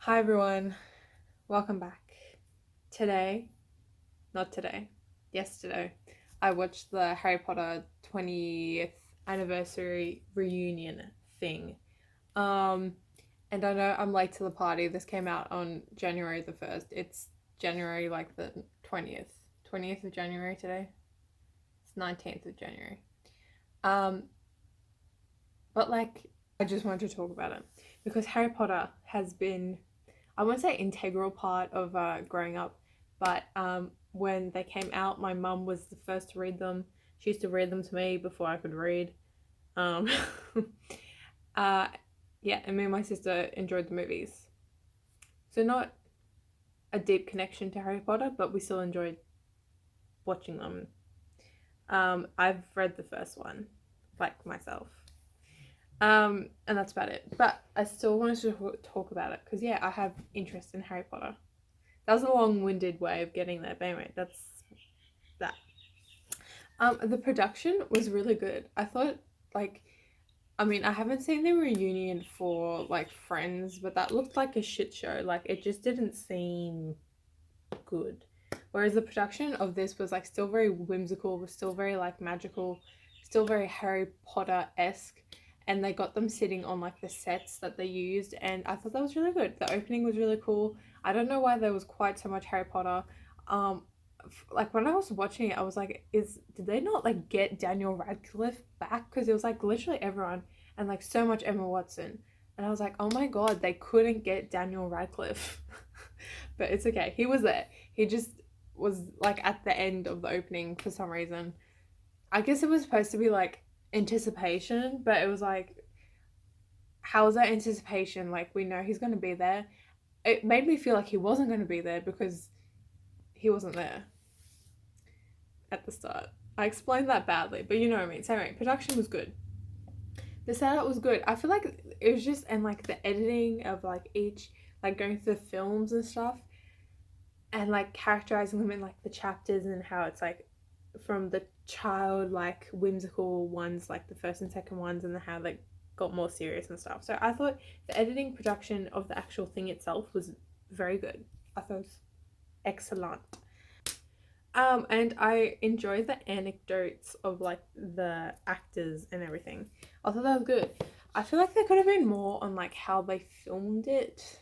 Hi everyone, welcome back. Today, not today, yesterday, I watched the Harry Potter 20th anniversary reunion thing. Um, and I know I'm late to the party. This came out on January the 1st. It's January like the 20th. 20th of January today. It's 19th of January. Um, but like, I just wanted to talk about it because Harry Potter has been, I won't say integral part of growing up, but when they came out, my mum was the first to read them. She used to read them to me before I could read. Um, uh, yeah, and me and my sister enjoyed the movies. So not a deep connection to Harry Potter, but we still enjoyed watching them. I've read the first one, like myself. And that's about it. But I still wanted to talk about it because yeah, I have interest in Harry Potter. That was a long-winded way of getting there, but anyway, that's that. The production was really good. I thought, like, I mean, I haven't seen the reunion for like Friends, but that looked like a shit show. Like, it just didn't seem good. Whereas the production of this was like still very whimsical, was still very like magical, still very Harry Potter esque. And they got them sitting on like the sets that they used, and I thought that was really good. The opening was really cool. I don't know why there was quite so much Harry Potter. Um, like when I was watching it, I was like, "Is did they not like get Daniel Radcliffe back?" Because it was like literally everyone and like so much Emma Watson, and I was like, "Oh my god, they couldn't get Daniel Radcliffe," but it's okay. He was there. He just was like at the end of the opening for some reason. I guess it was supposed to be like anticipation, but it was like, how is that anticipation? Like, we know he's going to be there. It made me feel like he wasn't going to be there because he wasn't there at the start. I explained that badly, but you know what I mean. So, anyway, production was good. The setup was good. I feel like it was just, and like the editing of like each, like going through the films and stuff, and like characterizing them in like the chapters and how it's like from the child like whimsical ones like the first and second ones and how they got more serious and stuff. So I thought the editing production of the actual thing itself was very good. I thought it was excellent. And I enjoyed the anecdotes of like the actors and everything. I thought that was good. I feel like there could have been more on like how they filmed it,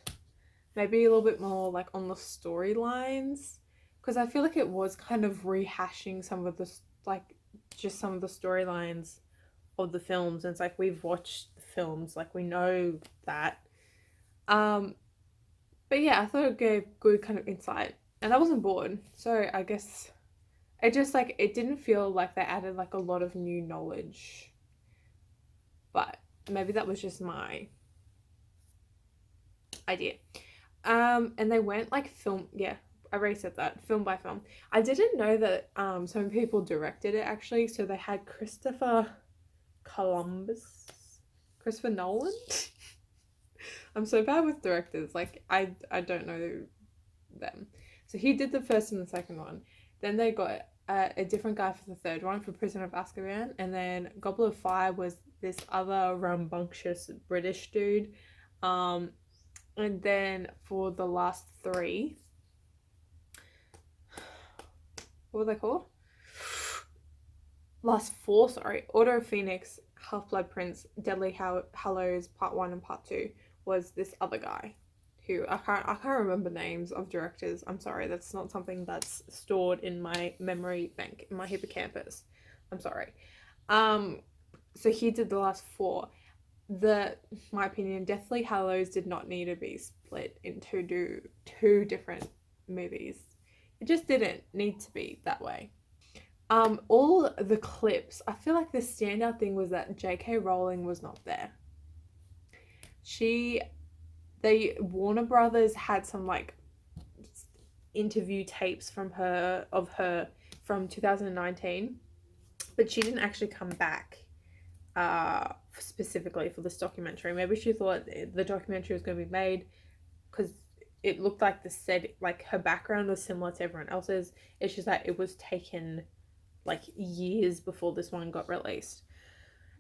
maybe a little bit more like on the storylines, because I feel like it was kind of rehashing some of the like just some of the storylines of the films, and it's like we've watched the films, like we know that. um but yeah, I thought it gave good kind of insight, and I wasn't bored, so I guess it just like it didn't feel like they added like a lot of new knowledge, but maybe that was just my idea. And they went like film, yeah, I already said that, film by film. I didn't know that some people directed it actually. So they had Columbus, Christopher Nolan. I'm so bad with directors. Like I don't know them. So he did the first and the second one. Then they got a different guy for the third one for Prisoner of Azkaban, and then Goblet of Fire was this other rambunctious British dude. Um, and then for the last three, what were they called? Last four, sorry. Order of Phoenix, Half Blood Prince, Deadly Hallows Part 1 and Part 2 was this other guy who I can't remember names of directors. I'm sorry, that's not something that's stored in my memory bank, in my hippocampus. I'm sorry. Um so he did the last four. The My opinion, Deathly Hallows did not need to be split into two different movies. It just didn't need to be that way. All the clips, I feel like the standout thing was that J.K. Rowling was not there. She, they Warner Brothers had some like interview tapes from her from 2019, but she didn't actually come back specifically for this documentary. Maybe she thought the documentary was going to be made because it looked like the set, like her background was similar to everyone else's. It's just that it was taken like years before this one got released.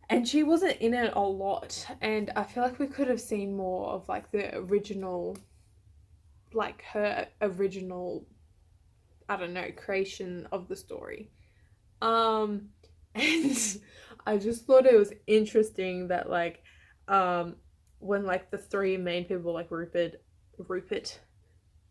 And she wasn't in it a lot, and I feel like we could have seen more of like the original like her original, I don't know, creation of the story. Um, and I just thought it was interesting that um, when like the three main people like Rupert,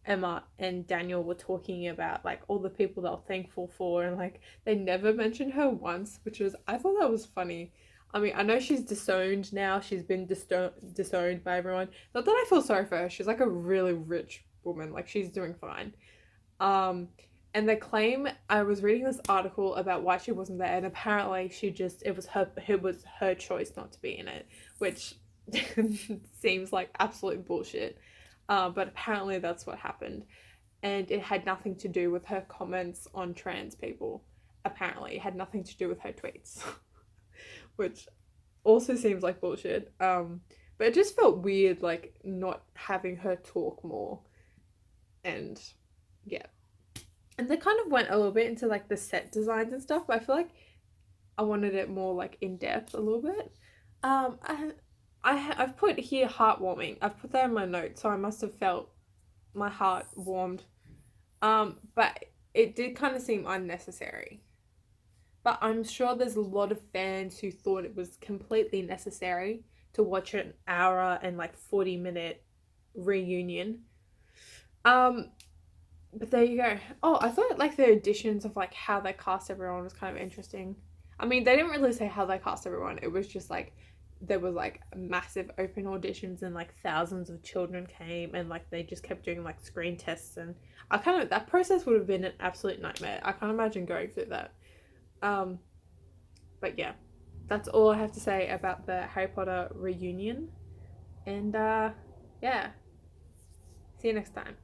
Emma, and Daniel were talking about like all the people they're thankful for, and like they never mentioned her once, which was I thought that was funny. I mean, I know she's disowned now. She's been disowned by everyone. Not that I feel sorry for her. She's like a really rich woman. Like she's doing fine. Um, and they claim I was reading this article about why she wasn't there, and apparently she just it was her choice not to be in it, which seems like absolute bullshit. But apparently that's what happened, and it had nothing to do with her comments on trans people. Apparently, it had nothing to do with her tweets, which also seems like bullshit. But it just felt weird, like not having her talk more, and yeah. And they kind of went a little bit into like the set designs and stuff, but I feel like I wanted it more like in depth a little bit. Um, I, I've put here heartwarming. I've put that in my notes, so I must have felt my heart warmed. But it did kind of seem unnecessary. But I'm sure there's a lot of fans who thought it was completely necessary to watch an hour and like 40-minute reunion. Um, But there you go. Oh, I thought like the additions of like how they cast everyone was kind of interesting. I mean, they didn't really say how they cast everyone. It was just like there was like massive open auditions and like thousands of children came and like they just kept doing like screen tests, and I kind of that process would have been an absolute nightmare. I can't imagine going through that. Um, but yeah, that's all I have to say about the Harry Potter reunion. And yeah, see you next time.